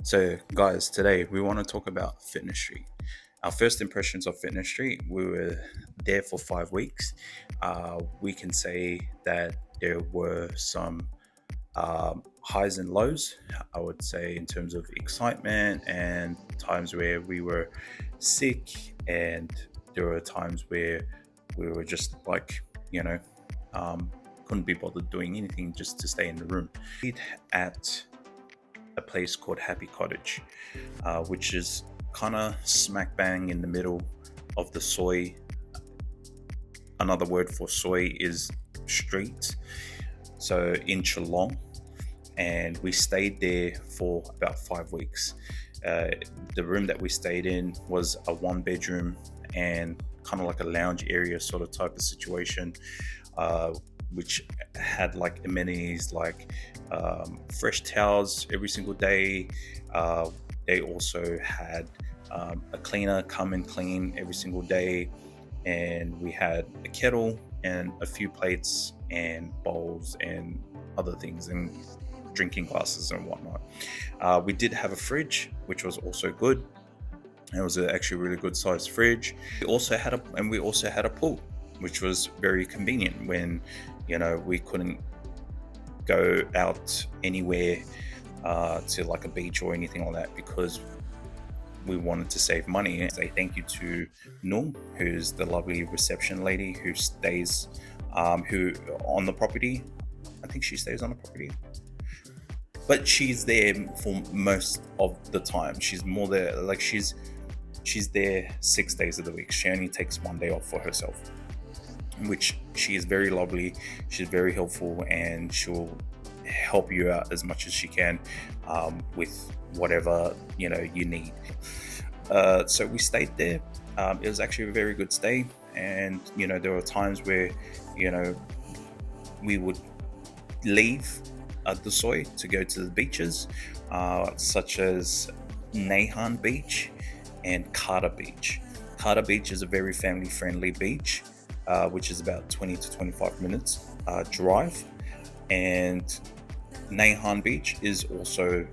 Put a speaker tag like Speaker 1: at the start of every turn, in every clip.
Speaker 1: So, guys, today we want to talk about Fitness Street. Our first impressions of Fitness Street, we were there for 5 weeks. We can say that there were some highs and lows, I would say, in terms of excitement and times where we were sick, and there were times where we were just like, you know, um, couldn't be bothered doing anything just to stay in the room. At a place called Happy Cottage, which is kind of smack bang in the middle of the soy. Another word for soy is street. So in Geelong, and we stayed there for about 5 weeks. Uh, the room that we stayed in was a one bedroom and kind of like a lounge area sort of type of situation, uh, which had like amenities like fresh towels every single day. They also had a cleaner come and clean every single day, and we had a kettle and a few plates and bowls and other things and drinking glasses and whatnot. We did have a fridge, which was also good. It was actually a really good sized fridge. We also had a pool, which was very convenient when we couldn't go out anywhere to like a beach or anything like that, because we wanted to save money. And say thank you to Noor, who's the lovely reception lady who stays who on the property. I think she stays on the property, but she's there for most of the time. She's more there, like she's there 6 days of the week. She only takes one day off for herself, which she is very lovely. She's very helpful, and she'll help you out as much as she can with whatever you need. So we stayed there. It was actually a very good stay, and there were times where we would leave the soy to go to the beaches, such as Nahan Beach and Carter Beach. Carter Beach is a very family-friendly beach, which is about 20 to 25 minutes drive, and Nahan Beach is also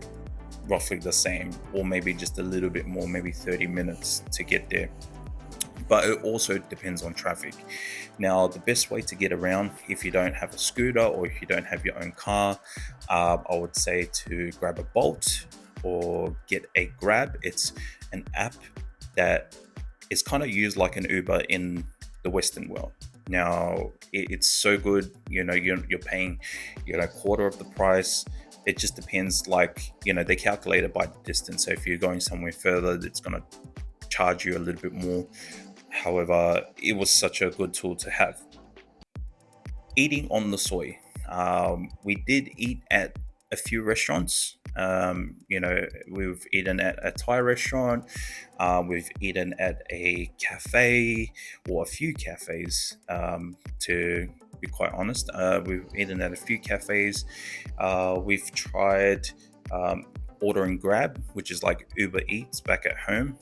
Speaker 1: roughly the same, or maybe just a little bit more, maybe 30 minutes to get there. But it also depends on traffic. Now, the best way to get around, if you don't have a scooter or if you don't have your own car, I would say to grab a Bolt or get a Grab. It's an app that is kind of used like an Uber in the Western world. Now, it's so good. You're paying quarter of the price. It just depends, like they calculate it by the distance. So if you're going somewhere further, it's going to charge you a little bit more. However, it was such a good tool to have. Eating on the soy, we did eat at a few restaurants. We've eaten at a Thai restaurant. We've eaten at a cafe, or a few cafes, to be quite honest. We've eaten at a few cafes. We've tried ordering Grab, which is like Uber Eats back at home.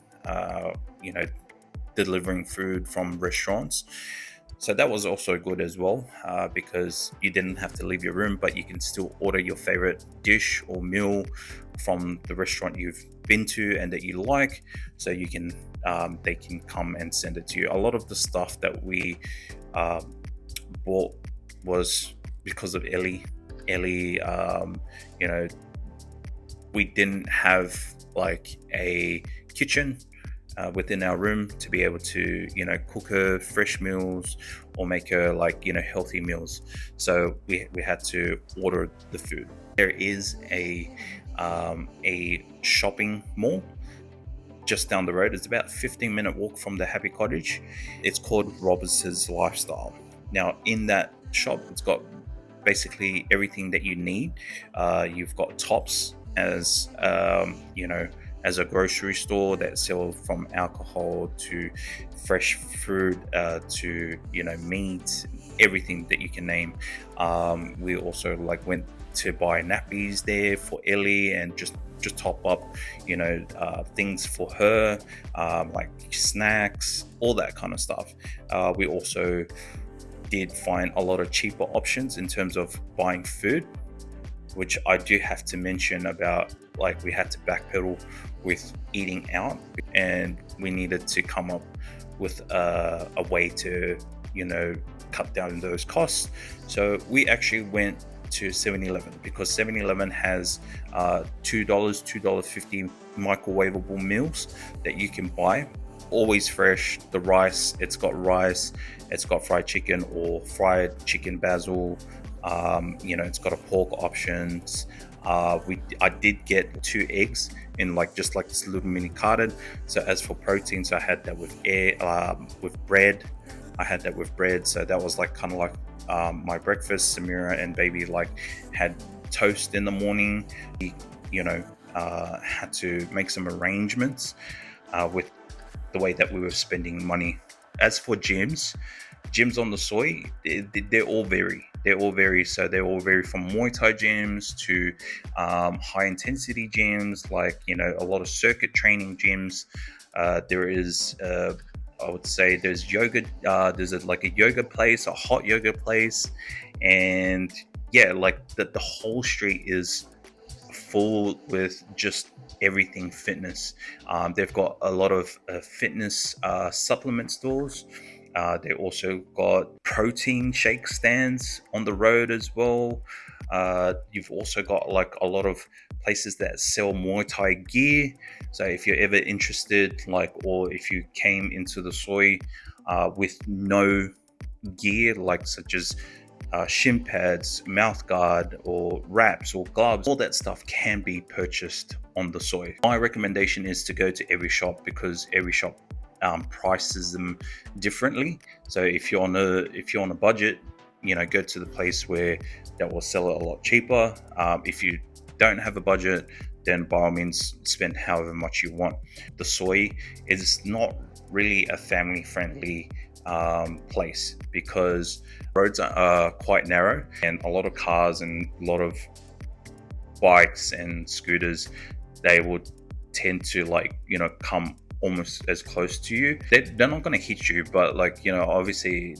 Speaker 1: Delivering food from restaurants. So that was also good as well, because you didn't have to leave your room, but you can still order your favorite dish or meal from the restaurant you've been to and that you like. So you can, they can come and send it to you. A lot of the stuff that we bought was because of Ellie. We didn't have like a kitchen within our room to be able to cook her fresh meals or make her like healthy meals. So we had to order the food. There is a shopping mall just down the road. It's about a 15-minute walk from the Happy Cottage. It's called Roberts's Lifestyle. Now in that shop, it's got basically everything that you need. You've got Tops as as a grocery store that sells from alcohol to fresh fruit to meat, everything that you can name. We also went to buy nappies there for Ellie and just top up things for her, like snacks, all that kind of stuff. We also did find a lot of cheaper options in terms of buying food. which I do have to mention about, like, we had to backpedal with eating out, and we needed to come up with a way to, you know, cut down those costs. So we actually went to 7-Eleven, because 7-Eleven has $2, $2.50 microwavable meals that you can buy. Always fresh. The rice, it's got fried chicken or fried chicken basil. You know, it's got a pork options. I did get 2 eggs in, like, just like this little mini carton. So as for proteins, I had that with bread. I had that with bread. So that was like kind of like my breakfast. Samira and baby like had toast in the morning. We, you know, had to make some arrangements with the way that we were spending money. As for gyms on the soy, they're all vary. They're all vary. So they all vary from Muay Thai gyms to high intensity gyms, like, you know, a lot of circuit training gyms. There is, I would say, there's yoga. There's like a yoga place, a hot yoga place, and yeah, like the whole street is full with just everything fitness. They've got a lot of fitness supplement stores. They also got protein shake stands on the road as well. You've also got like a lot of places that sell Muay Thai gear. So if you're ever interested, like, or if you came into the soy with no gear, like such as shin pads, mouth guard, or wraps or gloves, all that stuff can be purchased on the soy. My recommendation is to go to every shop, because every shop prices them differently. So if you're on a budget, you know, go to the place where that will sell it a lot cheaper. If you don't have a budget, then by all means spend however much you want. The soy is not really a family friendly place, because roads are quite narrow, and a lot of cars and a lot of bikes and scooters, they would tend to, like, you know, come almost as close to you. They're not going to hit you, but, like, you know, obviously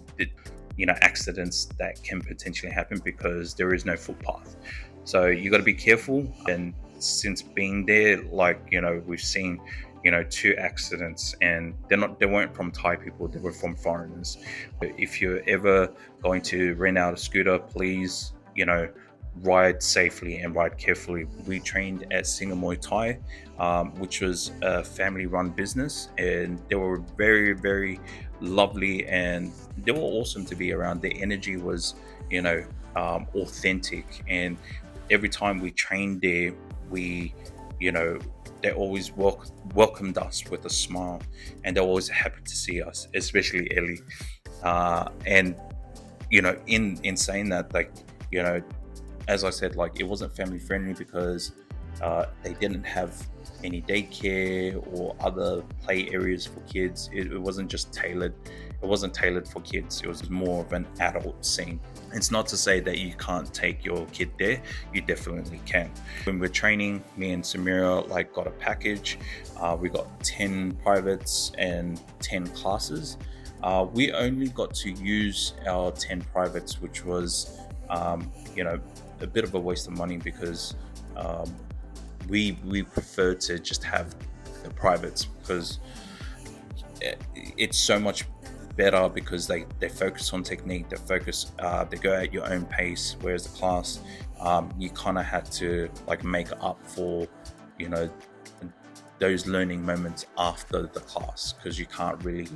Speaker 1: you know, accidents that can potentially happen because there is no footpath. So you got to be careful. And since being there, like, you know, we've seen, you know, 2 accidents, and they weren't from Thai people, they were from foreigners. If you're ever going to rent out a scooter, please, you know, ride safely and ride carefully. We trained at Singer Muay Thai, which was a family run business, and they were very, very lovely, and they were awesome to be around. The energy was, you know, authentic, and every time we trained there, we, you know, they always welcomed us with a smile, and they're always happy to see us, especially Ellie. And you know, in saying that, like, you know, as I said, like, it wasn't family friendly because they didn't have any daycare or other play areas for kids. It wasn't just tailored. It wasn't tailored for kids. It was more of an adult scene. It's not to say that you can't take your kid there. You definitely can. When we're training, me and Samira like got a package. We got 10 privates and 10 classes. We only got to use our 10 privates, which was, you know, a bit of a waste of money, because we prefer to just have the privates, because it's so much better, because they focus on technique, they go at your own pace, whereas the class, you kind of had to like make up for, you know, those learning moments after the class, because you can't really,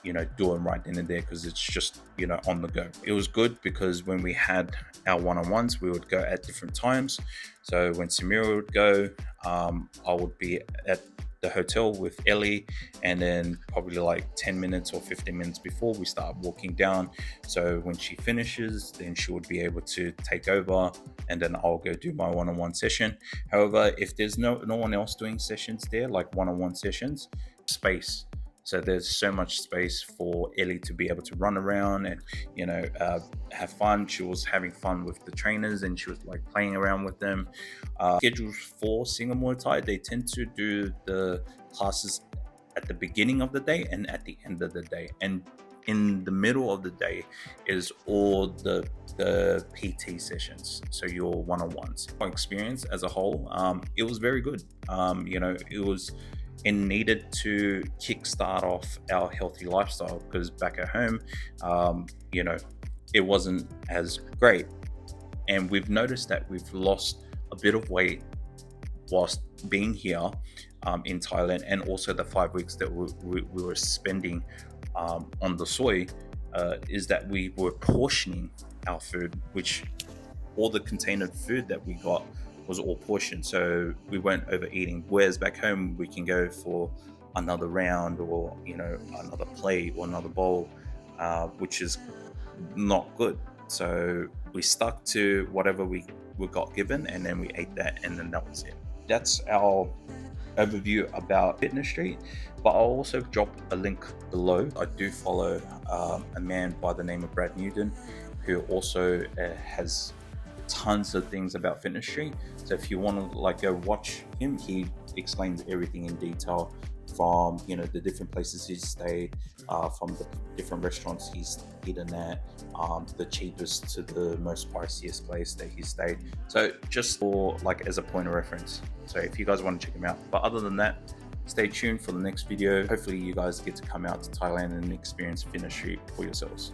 Speaker 1: you know, do them right then and there, because it's just, you know, on the go. It was good because when we had our one-on-ones, we would go at different times. So when Samira would go, I would be at the hotel with Ellie, and then probably like 10 minutes or 15 minutes before we start walking down. So when she finishes, then she would be able to take over, and then I'll go do my one-on-one session. However, if there's no one else doing sessions there, like one-on-one sessions, space. So there's so much space for Ellie to be able to run around and, you know, have fun. She was having fun with the trainers, and she was like playing around with them. Schedules for Singer Muay Thai, they tend to do the classes at the beginning of the day and at the end of the day. And in the middle of the day is all the PT sessions, so your one-on-ones. My experience as a whole, it was very good. It needed to kickstart off our healthy lifestyle, because back at home, you know, it wasn't as great. And we've noticed that we've lost a bit of weight whilst being here in Thailand, and also the 5 weeks that we were spending on the soy, is that we were portioning our food, which all the container food that we got was all portioned, so we weren't overeating. Whereas back home, we can go for another round, or another plate or another bowl, which is not good. So we stuck to whatever we got given, and then we ate that, and then that was it. That's our overview about Fitness Street, but I'll also drop a link below. I do follow a man by the name of Brad Newton, who also has tons of things about Fitness Street. So if you want to go watch him, he explains everything in detail, from the different places he's stayed, from the different restaurants he's eaten at, the cheapest to the most priciest place that he stayed. So just for as a point of reference. So if you guys want to check him out. But other than that, stay tuned for the next video. Hopefully you guys get to come out to Thailand and experience Fitness Street for yourselves.